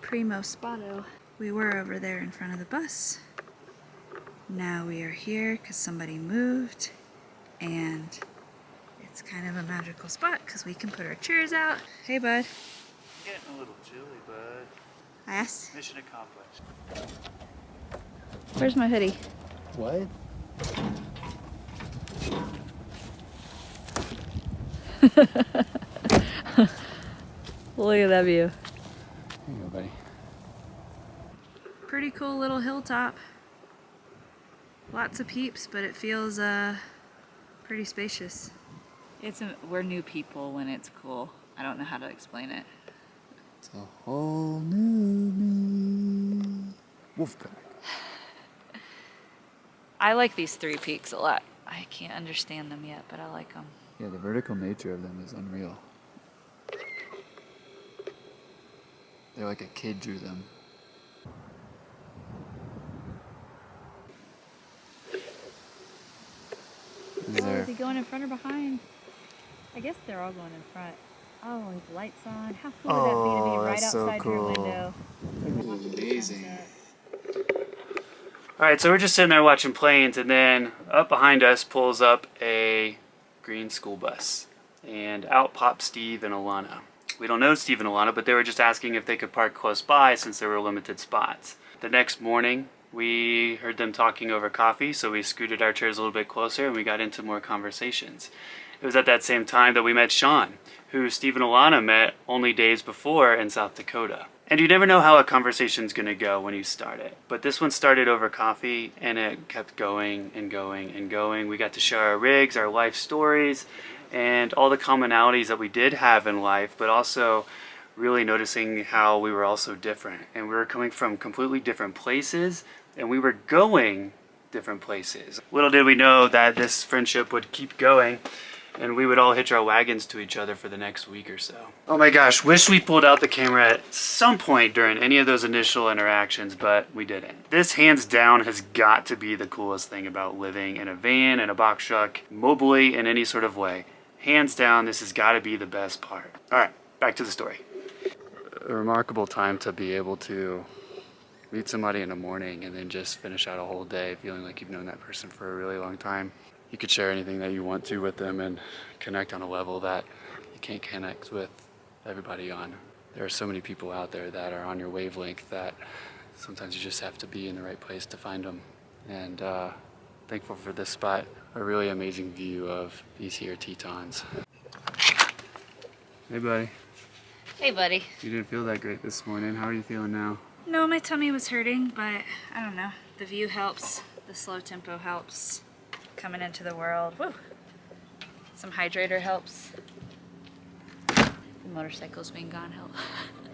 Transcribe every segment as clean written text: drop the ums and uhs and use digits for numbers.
Primo spotto. We were over there in front of the bus. Now we are here because somebody moved, and it's kind of a magical spot because we can put our chairs out. Hey, bud. Getting a little chilly, bud. I asked. Mission accomplished. Where's my hoodie? What? Look at that view. Here you go, buddy. Pretty cool little hilltop. Lots of peeps, but it feels pretty spacious. We're new people when it's cool. I don't know how to explain it. It's a whole new me. Wolfpack. I like these three peaks a lot. I can't understand them yet, but I like them. Yeah, the vertical nature of them is unreal. They're like a kid drew them. Is he going in front or behind? I guess they're all going in front. Oh, his light's on. How cool would that be to be right outside your window? Amazing. Alright, so we're just sitting there watching planes, and then up behind us pulls up a green school bus. And out pop Steve and Alana. We don't know Steve and Alana, but they were just asking if they could park close by since there were limited spots. The next morning, we heard them talking over coffee, so we scooted our chairs a little bit closer and we got into more conversations. It was at that same time that we met Sean, who Steve and Alana met only days before in South Dakota. And you never know how a conversation's gonna go when you start it. But this one started over coffee, and it kept going and going and going. We got to share our rigs, our life stories, and all the commonalities that we did have in life, but also really noticing how we were all so different. And we were coming from completely different places, and we were going different places. Little did we know that this friendship would keep going, and we would all hitch our wagons to each other for the next week or so. Oh my gosh, wish we pulled out the camera at some point during any of those initial interactions, but we didn't. This hands down has got to be the coolest thing about living in a van, in a box truck, mobily in any sort of way. Hands down, this has got to be the best part. All right, back to the story. A remarkable time to be able to meet somebody in the morning and then just finish out a whole day feeling like you've known that person for a really long time. You could share anything that you want to with them and connect on a level that you can't connect with everybody on. There are so many people out there that are on your wavelength that sometimes you just have to be in the right place to find them. And thankful for this spot, a really amazing view of these here Tetons. Hey buddy. Hey, buddy. You didn't feel that great this morning. How are you feeling now? No, my tummy was hurting, but I don't know. The view helps. The slow tempo helps. Coming into the world. Woo! Some hydrator helps. The motorcycles being gone help.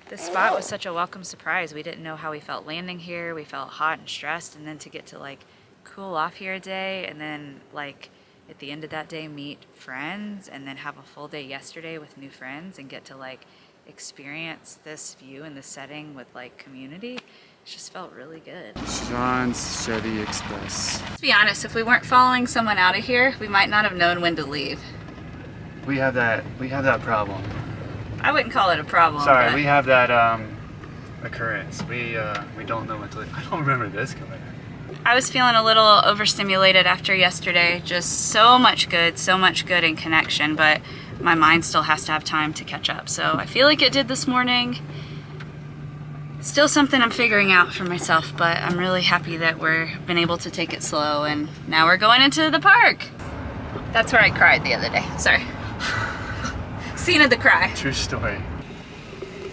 This spot was such a welcome surprise. We didn't know how we felt landing here. We felt hot and stressed, and then to get to like cool off here a day, and then like at the end of that day meet friends, and then have a full day yesterday with new friends and get to like experience this view and this setting with like community. It just felt really good. Sean's Chevy Express. Let's be honest, if we weren't following someone out of here, we might not have known when to leave. We have that problem. I wouldn't call it a problem. Sorry, but we have that occurrence. We don't know when to leave. I don't remember this coming in. I was feeling a little overstimulated after yesterday. Just so much good in connection, but my mind still has to have time to catch up. So I feel like it did this morning. Still something I'm figuring out for myself, but I'm really happy that we've been able to take it slow, and now we're going into the park. That's where I cried the other day. Sorry. Scene of the cry. True story.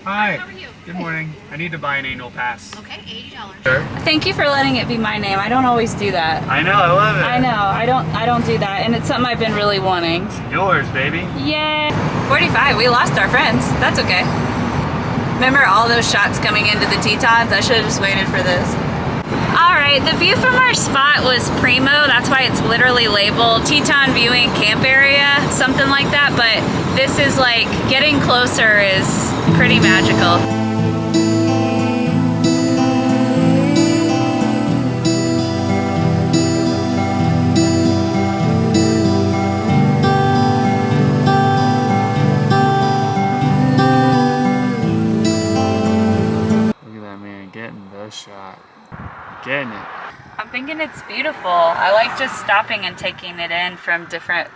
Hi. How are you? Good morning. I need to buy an annual pass. Okay, $80. Sure. Thank you for letting it be my name. I don't always do that. I know, I love it. I know, I don't do that, and it's something I've been really wanting. Yours, baby. Yay! 45, we lost our friends. That's okay. Remember all those shots coming into the Tetons? I should have just waited for this. Alright, the view from our spot was primo. That's why it's literally labeled Teton Viewing Camp Area, something like that. But this is like, getting closer is pretty magical. getting it. I'm thinking it's beautiful. I like just stopping and taking it in from different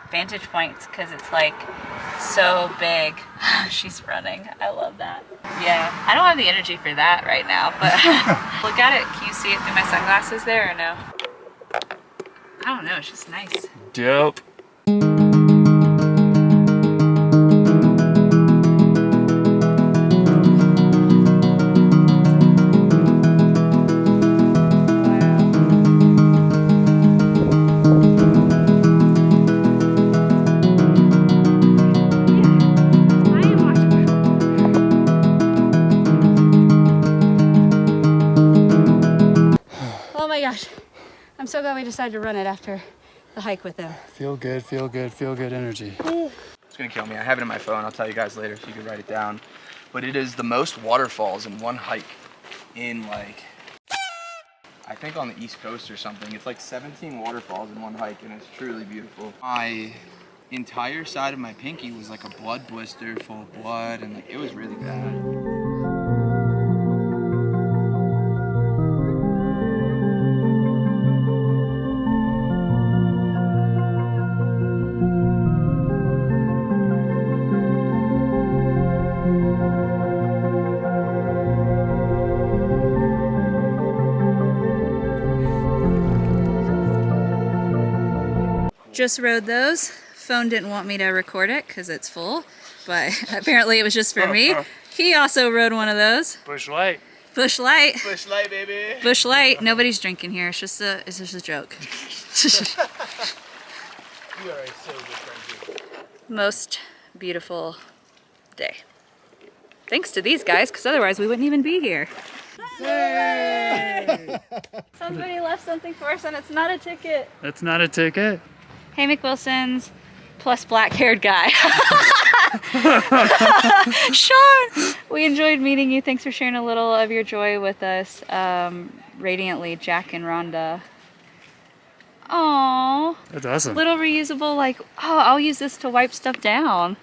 vantage points because it's like so big. She's running. I love that. Yeah, I don't have the energy for that right now, but look at it. Can you see it through my sunglasses there or no? I don't know. It's just nice. Dope. Oh my gosh. I'm so glad we decided to run it after the hike with them. Feel good, feel good, feel good energy. It's gonna kill me. I have it in my phone. I'll tell you guys later if you could write it down. But it is the most waterfalls in one hike in like, I think on the East Coast or something. It's like 17 waterfalls in one hike and it's truly beautiful. My entire side of my pinky was like a blood blister full of blood and like it was really bad. Just rode those. Phone didn't want me to record it because it's full, but apparently it was just for me. He also rode one of those. Bush light. Bush Light. Bush light, baby. Bush Light. Nobody's drinking here. It's just a joke. You are so good, Most beautiful day. Thanks to these guys, because otherwise we wouldn't even be here. Somebody left something for us and it's not a ticket. That's not a ticket. Hey, McWilson's plus black-haired guy. Sean, we enjoyed meeting you. Thanks for sharing a little of your joy with us. Radiantly, Jack and Rhonda. Aww. That's awesome. Little reusable, like, oh, I'll use this to wipe stuff down.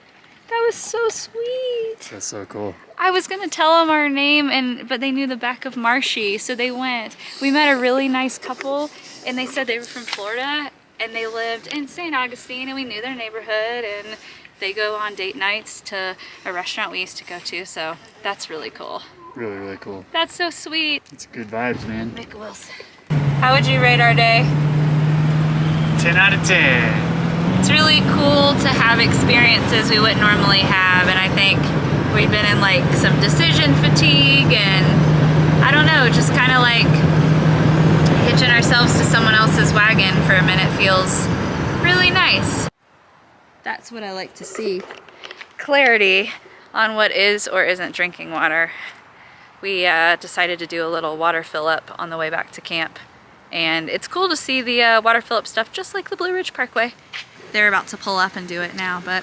That was so sweet. That's so cool. I was gonna tell them our name, but they knew the back of Marshy, so they went. We met a really nice couple, and they said they were from Florida, and they lived in St. Augustine, and we knew their neighborhood, and they go on date nights to a restaurant we used to go to, so that's really cool. Really, really cool. That's so sweet. It's good vibes, man. McWilson. How would you rate our day? 10 out of 10. It's really cool to have experiences we wouldn't normally have, and I think we've been in like some decision fatigue, and I don't know, just kind of like hitching ourselves to someone else's wagon for a minute feels really nice. That's what I like to see. Clarity on what is or isn't drinking water. We decided to do a little water fill up on the way back to camp, and it's cool to see the water fill up stuff just like the Blue Ridge Parkway. They're about to pull up and do it now, but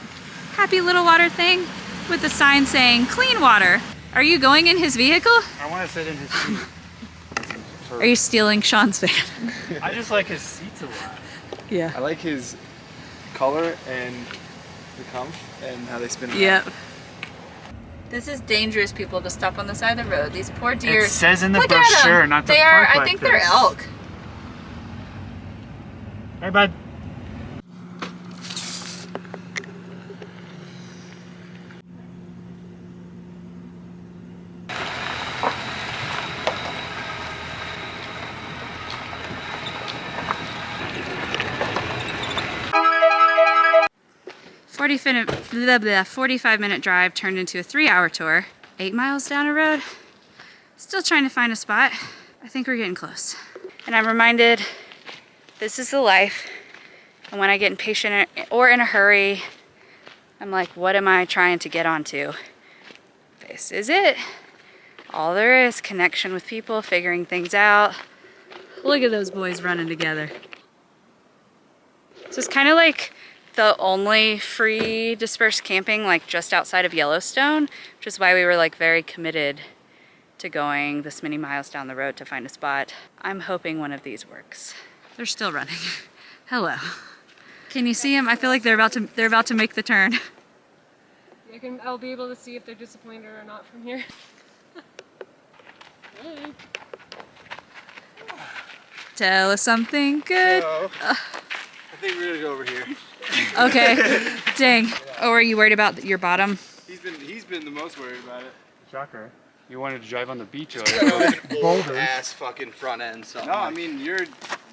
happy little water thing with the sign saying clean water. Are you going in his vehicle? I want to sit in his seat. Are you stealing Sean's van? I just like his seats a lot. Yeah. I like his color and the comf and how they spin around. Yep. This is dangerous, people, to stop on the side of the road. These poor deer. It says in the Look at 'em. brochure not to They are, park I like think they're this. elk. Hey, bud. Blah, blah, 45-minute drive turned into a 3-hour tour. 8 miles down a road. Still trying to find a spot. I think we're getting close. And I'm reminded, this is the life. And when I get impatient or in a hurry, I'm like, what am I trying to get onto? This is it. All there is, connection with people, figuring things out. Look at those boys running together. So it's kind of like the only free dispersed camping like just outside of Yellowstone, which is why we were like very committed to going this many miles down the road to find a spot. I'm hoping one of these works. They're still running. Hello. Can you see them? I feel like they're about to make the turn. I'll be able to see if they're disappointed or not from here. Hey. Tell us something good. I think we're gonna go over here. Okay. Dang. Oh, are you worried about your bottom? He's been the most worried about it. Shocker. You wanted to drive on the beach or Old ass fucking front end. So No, I mean you're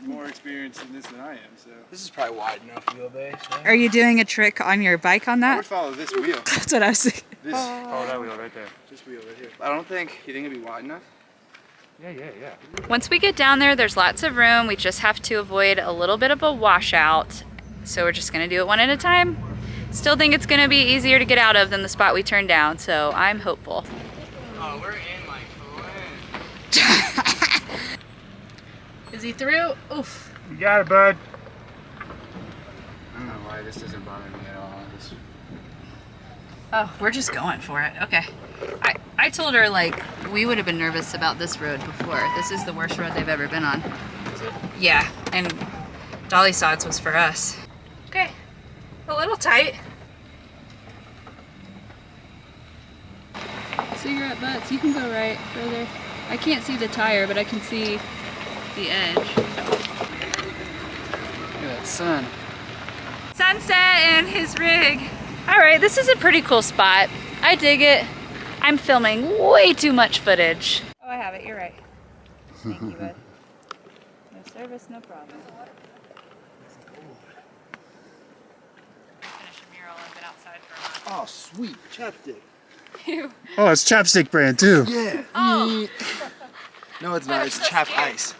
more experienced in this than I am, so. this is probably wide enough wheelbase. Yeah. Are you doing a trick on your bike on I that? would follow this wheel. That's what I was thinking. This Oh, that wheel right there. wheel right here. I don't think. You think it'd be wide enough? Yeah. Once we get down there, there's lots of room. We just have to avoid a little bit of a washout. So we're just gonna do it one at a time. Still think it's gonna be easier to get out of than the spot we turned down, so I'm hopeful. Oh, we're in like Flint. Is he through? Oof. You got it, bud. I don't know why this doesn't bother me at all. Oh, we're just going for it. Okay. I told her, like, we would have been nervous about this road before. This is the worst road they've ever been on. Is it? Yeah, and Dolly Sods was for us. Okay. A little tight. Cigarette butts, you can go right further. I can't see the tire, but I can see the edge. Look at that sun. Sunset and his rig. All right, this is a pretty cool spot. I dig it. I'm filming way too much footage. Oh, I have it, you're right. Thank you, bud. No service, no problem. Finish a mural. I've been outside for a month. Oh, sweet chapstick. Oh, it's chapstick brand too. Yeah. Oh. No, it's not. It's chapped ice.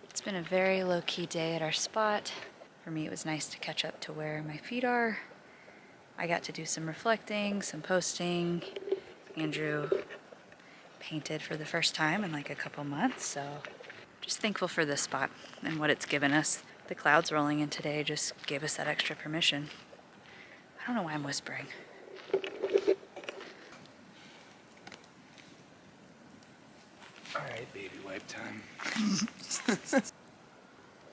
It's been a very low-key day at our spot. For me, it was nice to catch up to where my feet are. I got to do some reflecting, some posting. Andrew painted for the first time in like a couple months, so just thankful for this spot and what it's given us. The clouds rolling in today just gave us that extra permission. I don't know why I'm whispering. All right, baby wipe time.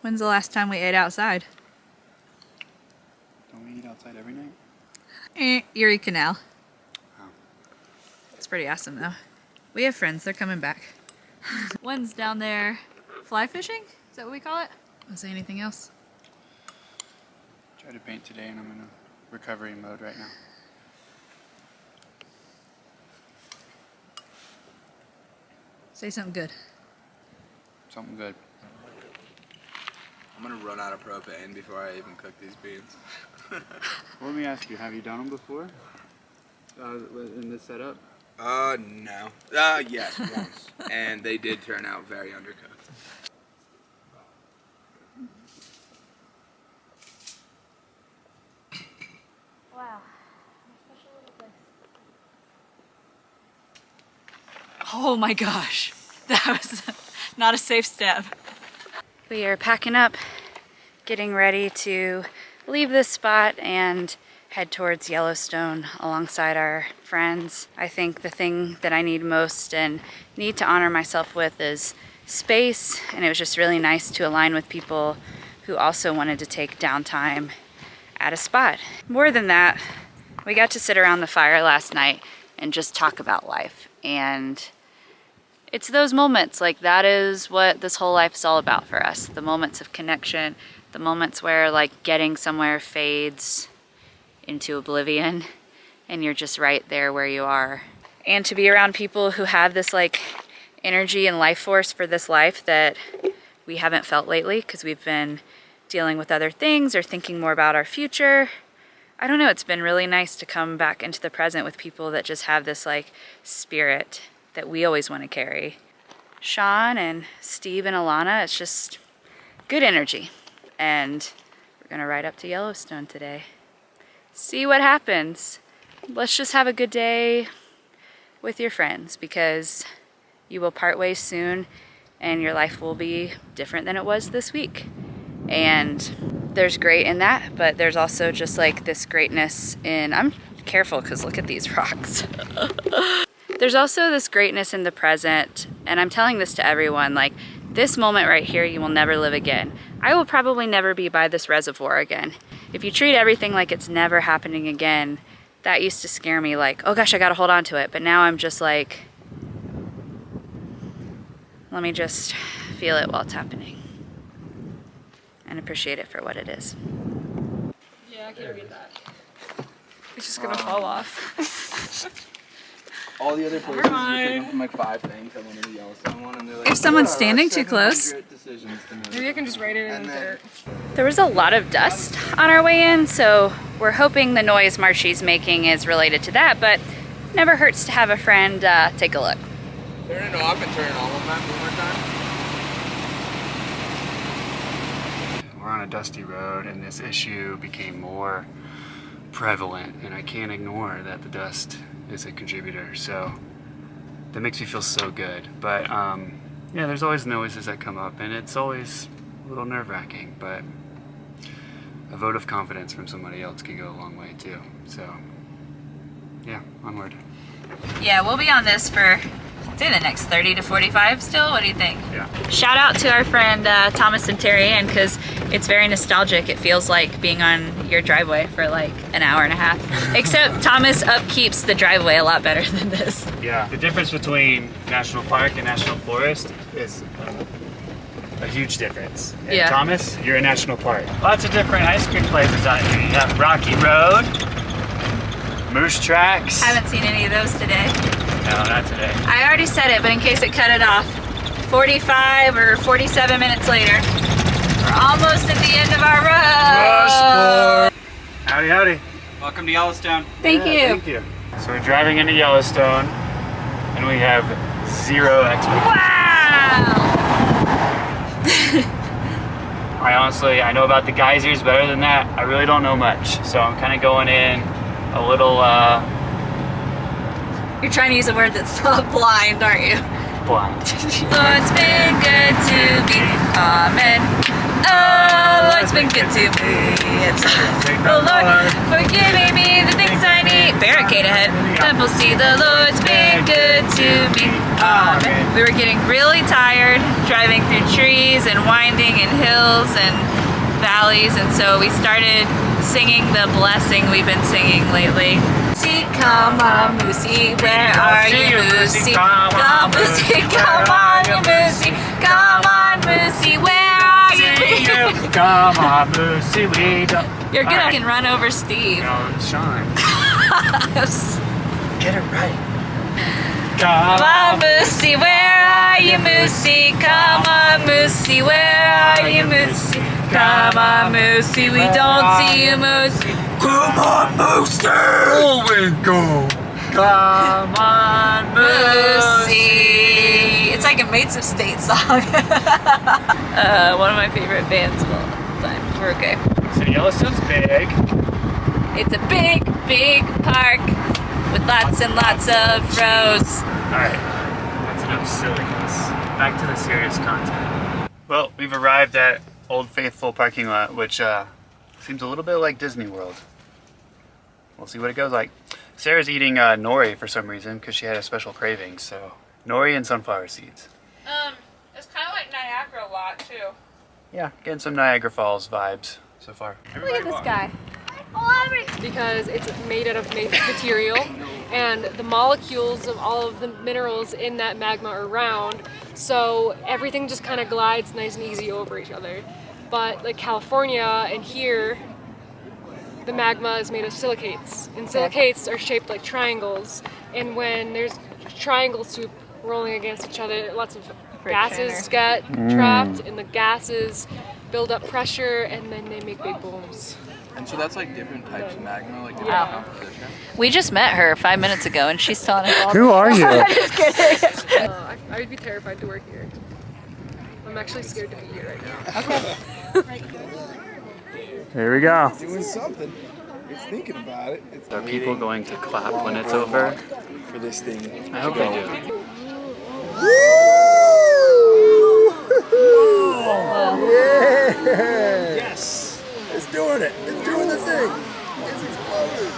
When's the last time we ate outside? Don't we eat outside every night? Erie Canal. Oh. It's pretty awesome though. We have friends, they're coming back. One's down there fly fishing? Is that what we call it? Want to say anything else? Tried to paint today and I'm in a recovery mode right now. Say something good. Something good. I'm gonna run out of propane before I even cook these beans. Well, let me ask you, have you done them before? In this setup? No. Yes, once. And they did turn out very undercooked. Wow. Oh my gosh. That was not a safe step. We are packing up, getting ready to leave this spot and head towards Yellowstone alongside our friends. I think the thing that I need most and need to honor myself with is space, and it was just really nice to align with people who also wanted to take downtime at a spot. More than that, we got to sit around the fire last night and just talk about life, and it's those moments, like that is what this whole life is all about for us. The moments of connection, the moments where like getting somewhere fades into oblivion and you're just right there where you are. And to be around people who have this like energy and life force for this life that we haven't felt lately because we've been dealing with other things or thinking more about our future. I don't know, it's been really nice to come back into the present with people that just have this like spirit that we always want to carry. Sean and Steve and Alana, it's just good energy. And we're gonna ride up to Yellowstone today. See what happens. Let's just have a good day with your friends because you will part ways soon and your life will be different than it was this week. And there's great in that, but there's also just like this greatness in, I'm careful because look at these rocks. There's also this greatness in the present, and I'm telling this to everyone, like this moment right here you will never live again. I will probably never be by this reservoir again. If you treat everything like it's never happening again, that used to scare me like, oh gosh, I gotta hold on to it. But now I'm just like, let me just feel it while it's happening and appreciate it for what it is. Yeah, I can't read that. It's just gonna fall off. All the other places, you're picking from like 5 things. I went to the Yellowstone one, and they're like, If someone's "Yeah, standing too 700 close." decisions to make." Maybe I can just write it in the dirt. There was a lot of dust on our way in, so we're hoping the noise Marshy's making is related to that, but never hurts to have a friend take a look. Turn it off and turn it on one more time. We're on a dusty road, and this issue became more prevalent, and I can't ignore that the dust is a contributor, so that makes me feel so good. But yeah, there's always noises that come up, and it's always a little nerve-wracking, but a vote of confidence from somebody else can go a long way too. So yeah, onward. Yeah, we'll be on this for, say, the next 30 to 45 still. What do you think? Yeah. Shout out to our friend Thomas and Terry Ann, because it's very nostalgic. It feels like being on your driveway for like an hour and a half. Except Thomas upkeeps the driveway a lot better than this. Yeah, the difference between national park and national forest is a huge difference. And Yeah. Thomas, you're a national park. Lots of different ice cream places out here. You have Rocky Road, Moose Tracks. Haven't seen any of those today. No, not today. I already said it, but in case it cut it off, 45 or 47 minutes later, we're almost at the end of our road. Howdy, howdy. Welcome to Yellowstone. Thank you. Thank you. So we're driving into Yellowstone, and we have zero expectations. Wow! I know about the geysers better than that. I really don't know much, so I'm kind of going in a little You're trying to use a word that's not blind, aren't you? blind. Oh, it's been good to be. Amen. Oh, Lord's been good to me. It's oh Lord, forgiving me the things I need. Barricade ahead. Then we'll see the Lord's been good to me. Amen. We were getting really tired driving through trees and winding and hills and valleys, and so we started singing the blessing we've been singing lately. Moosey, come on, Moosey, where are you, Moosey? Come on, Moosey, come on, you Moosey. Come on, Moosey, where are you? Come on, Moosey, we don't. You're gonna can run over Steve. No, Sean. Get it right. Come on, Moosey, where are you, Moosey? Come on, Moosey, where are you, Moosey? Come on, Moosey, we don't see you, Moosey. Come on, Moosey! Oh, we go. Come on, Moosey. It's like a Mates of State song. One of my favorite bands of all time. We're okay. So Yellowstone's big. It's a big, big park with lots and lots of rows. Alright, that's enough silliness. Back to the serious content. Well, we've arrived at Old Faithful parking lot, which seems a little bit like Disney World. We'll see what it goes like. Sarah's eating nori for some reason because she had a special craving, so nori and sunflower seeds. It's kind of like Niagara a lot too. Yeah, getting some Niagara Falls vibes so far. Look at this guy. Because it's made out of material, and the molecules of all of the minerals in that magma are round, so everything just kind of glides nice and easy over each other. But like California and here, the magma is made of silicates, and silicates are shaped like triangles, and when there's triangle soup rolling against each other, lots of gases get trapped, and the gases build up pressure, and then they make big booms. And so that's like different types of magma, like different Yeah. composition. We just met her 5 minutes ago, and she's telling us all. Who are you? Just kidding. I would be terrified to work here. I'm actually scared to be here right now. Okay. Here we go. Doing something. It's thinking about it. It's Are people going to clap when it's over? for this thing. I hope they do. Yeah! Yes! It's doing it. It's doing the thing. It's exploding.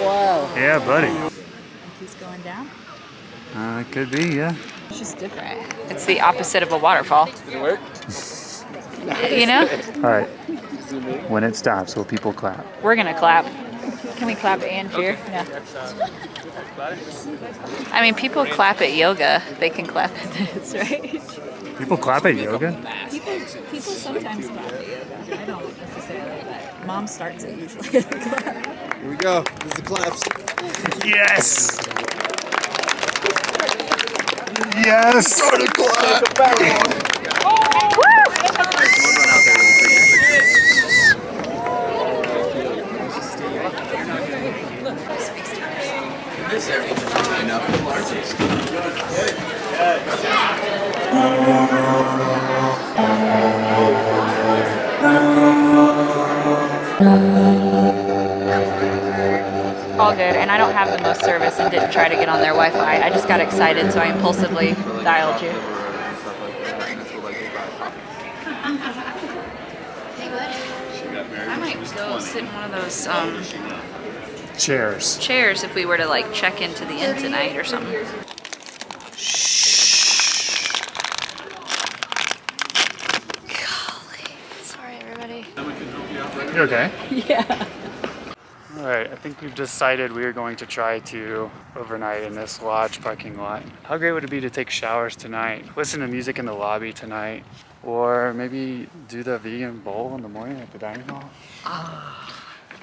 Wow. Yeah, buddy. He's going down. It could be, yeah. It's just different. It's the opposite of a waterfall. Did it work? You know? All right. When it stops, will people clap? We're gonna clap. Can we clap and cheer? No. I mean, people clap at yoga. They can clap at this, right? People clap at yoga? People sometimes clap at yoga. I don't necessarily, but mom starts it usually. Here we go. This is the claps. Yes! Yes! Start a clap. This area is really enough for largest. All good, and I don't have the most service and didn't try to get on their Wi-Fi. I just got excited, so I impulsively dialed you. Hey, bud. I might go sit in one of those Chairs. chairs if we were to like check into the inn tonight or something. Golly. Sorry, everybody. You okay? Yeah. Alright, I think we've decided we are going to try to overnight in this lodge parking lot. How great would it be to take showers tonight, listen to music in the lobby tonight, or maybe do the vegan bowl in the morning at the dining hall?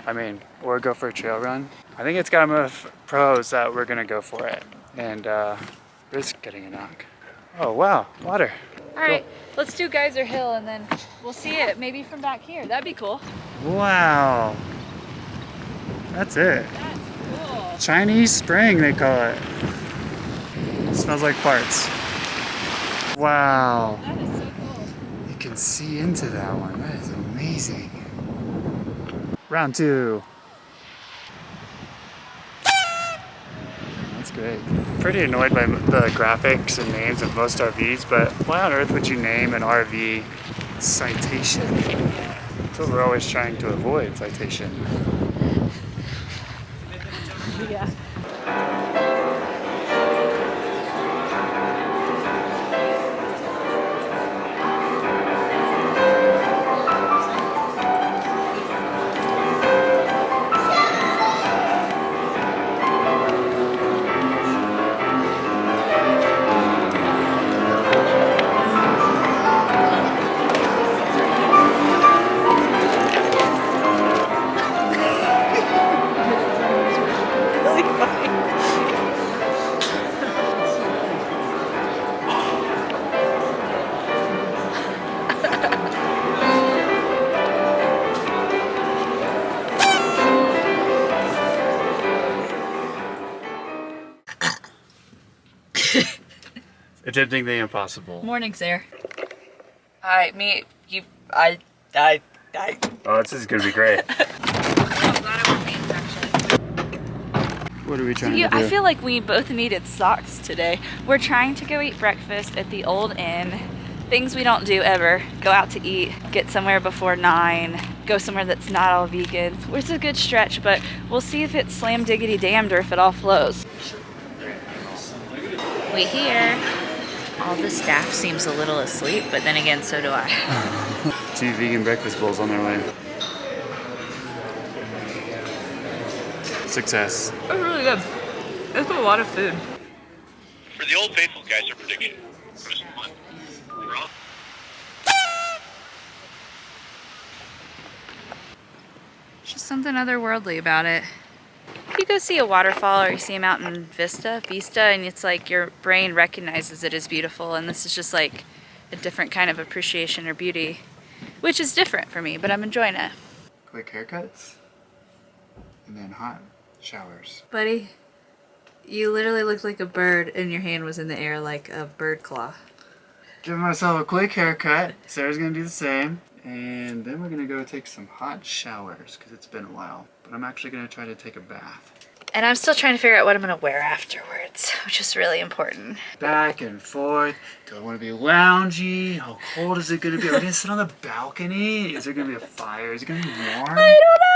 I mean, or go for a trail run. I think it's got enough pros that we're gonna go for it and risk getting a knock. Oh wow, water. All right, let's do Geyser Hill and then we'll see it maybe from back here. That'd be cool. Wow. That's it. That's cool. Chinese spring, they call it. Smells like farts. Wow. That is so cool. You can see into that one. That is amazing. Round 2. That's great. Pretty annoyed by the graphics and names of most RVs, but why on earth would you name an RV citation? That's what we're always trying to avoid, citation. Yeah. Attempting the impossible. Morning, Sarah. Oh, Oh, this is gonna be great. What are we trying to do? I feel like we both needed socks today. We're trying to go eat breakfast at the old inn. Things we don't do ever. Go out to eat, get somewhere before 9, go somewhere that's not all vegan. It's a good stretch, but we'll see if it's slam diggity damned or if it all flows. We here. All the staff seems a little asleep, but then again, so do I. 2 vegan breakfast bowls on their way. Success. It's really good. It's a lot of food. For the Old Faithful Geyser prediction. Just something otherworldly about it. You go see a waterfall or you see a mountain vista, and it's like your brain recognizes it as beautiful, and this is just like a different kind of appreciation or beauty, which is different for me, but I'm enjoying it. Quick haircuts. And then hot showers. Buddy, you literally looked like a bird and your hand was in the air like a bird claw. Give myself a quick haircut. Sarah's gonna do the same. And then we're gonna go take some hot showers because it's been a while. But I'm actually gonna try to take a bath. And I'm still trying to figure out what I'm gonna wear afterwards, which is really important. Back and forth. Do I want to be loungy? How cold is it gonna be? Are we gonna sit on the balcony? Is there gonna be a fire? Is it gonna be warm? I don't know.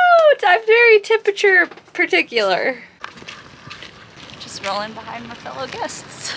I'm very temperature particular. Just rolling behind my fellow guests.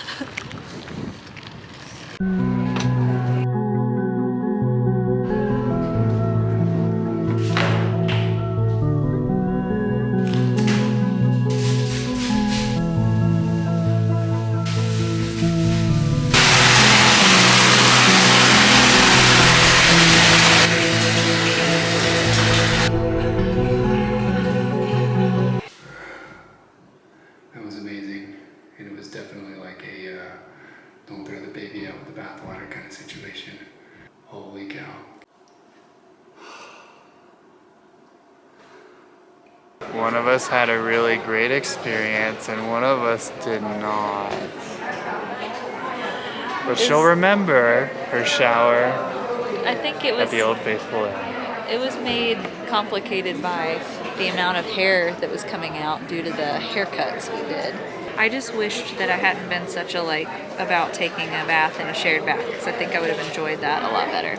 One of us had a really great experience and one of us did not. But she'll remember her shower I think it at was the Old Faithful Inn. it was made complicated by the amount of hair that was coming out due to the haircuts we did. I just wished that I hadn't been such a about taking a bath in a shared bath, because I think I would have enjoyed that a lot better.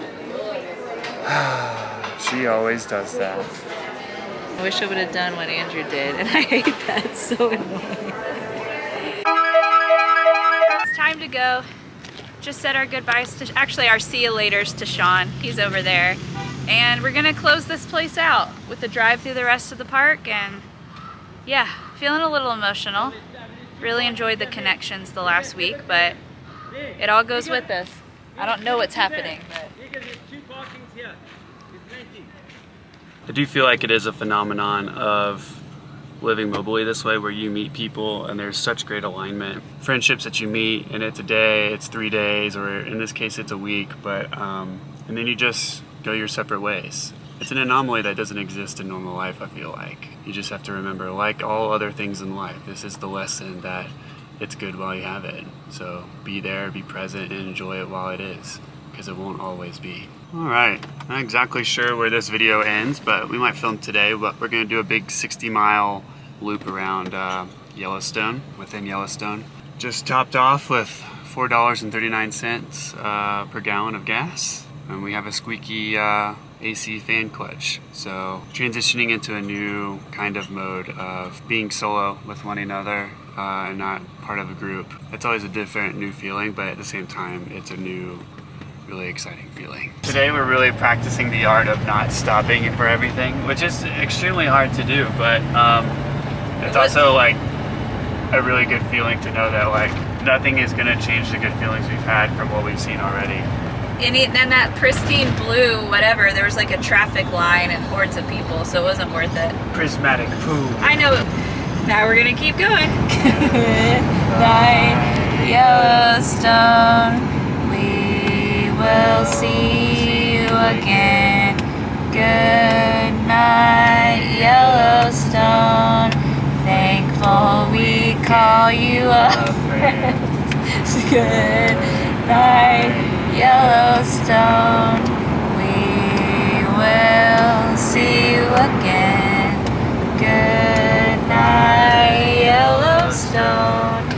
She always does that. I wish I would have done what Andrew did, and I hate that. It's so annoying. It's time to go. Just said our goodbyes to, actually our see you laters to Sean. He's over there. And we're gonna close this place out with a drive through the rest of the park, and yeah, feeling a little emotional. Really enjoyed the connections the last week, but it all goes with us. I don't know what's happening, but I do feel like it is a phenomenon of living mobily this way, where you meet people and there's such great alignment. Friendships that you meet and it's a day, it's 3 days, or in this case it's a week, but and then you just go your separate ways. It's an anomaly that doesn't exist in normal life, I feel like. You just have to remember, like all other things in life, this is the lesson that it's good while you have it. So be there, be present, and enjoy it while it is, because it won't always be. Alright, not exactly sure where this video ends, but we might film today, but we're going to do a big 60-mile loop around Yellowstone, within Yellowstone. Just topped off with $4.39 per gallon of gas, and we have a squeaky AC fan clutch. So transitioning into a new kind of mode of being solo with one another and not part of a group. It's always a different new feeling, but at the same time it's a new, really exciting feeling. Today we're really practicing the art of not stopping for everything, which is extremely hard to do, but it's also like a really good feeling to know that like nothing is going to change the good feelings we've had from what we've seen already. and then that pristine blue, whatever, there was like a traffic line and hordes of people, so it wasn't worth it. Prismatic poo. I know. Now we're gonna keep going. Good night, Yellowstone. We will see you again. Good night, Yellowstone. Thankful we call you a friend. Good night, Yellowstone. We will see you again. Good night, Yellowstone.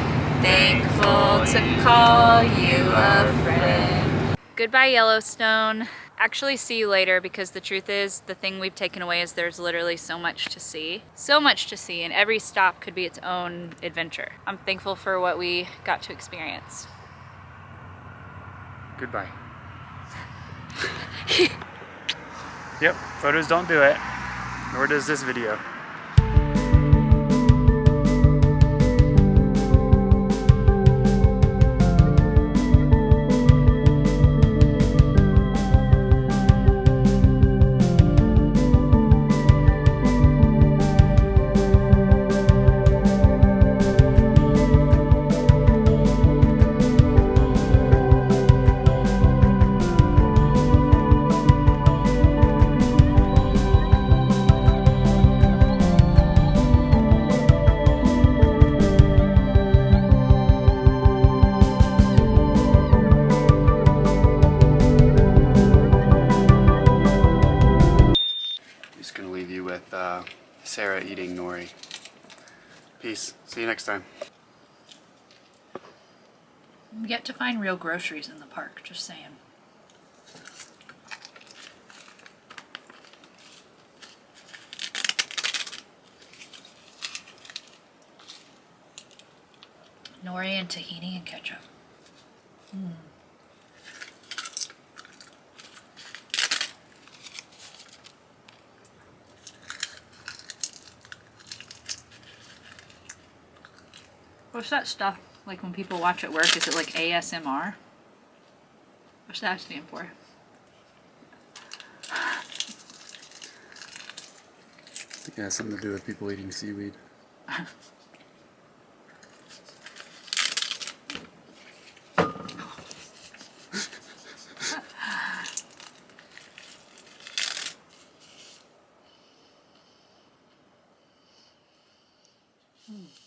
Thankful to call you a friend. Goodbye, Yellowstone. Actually, see you later, because the truth is, the thing we've taken away is there's literally so much to see. So much to see, and every stop could be its own adventure. I'm thankful for what we got to experience. Goodbye. Yep, photos don't do it, nor does this video. Sarah eating nori. Peace. See you next time. We get to find real groceries in the park, just saying. Nori and tahini and ketchup. What's that stuff, like when people watch at work, is it like ASMR? What's that stand for? It has something to do with people eating seaweed. Hmm.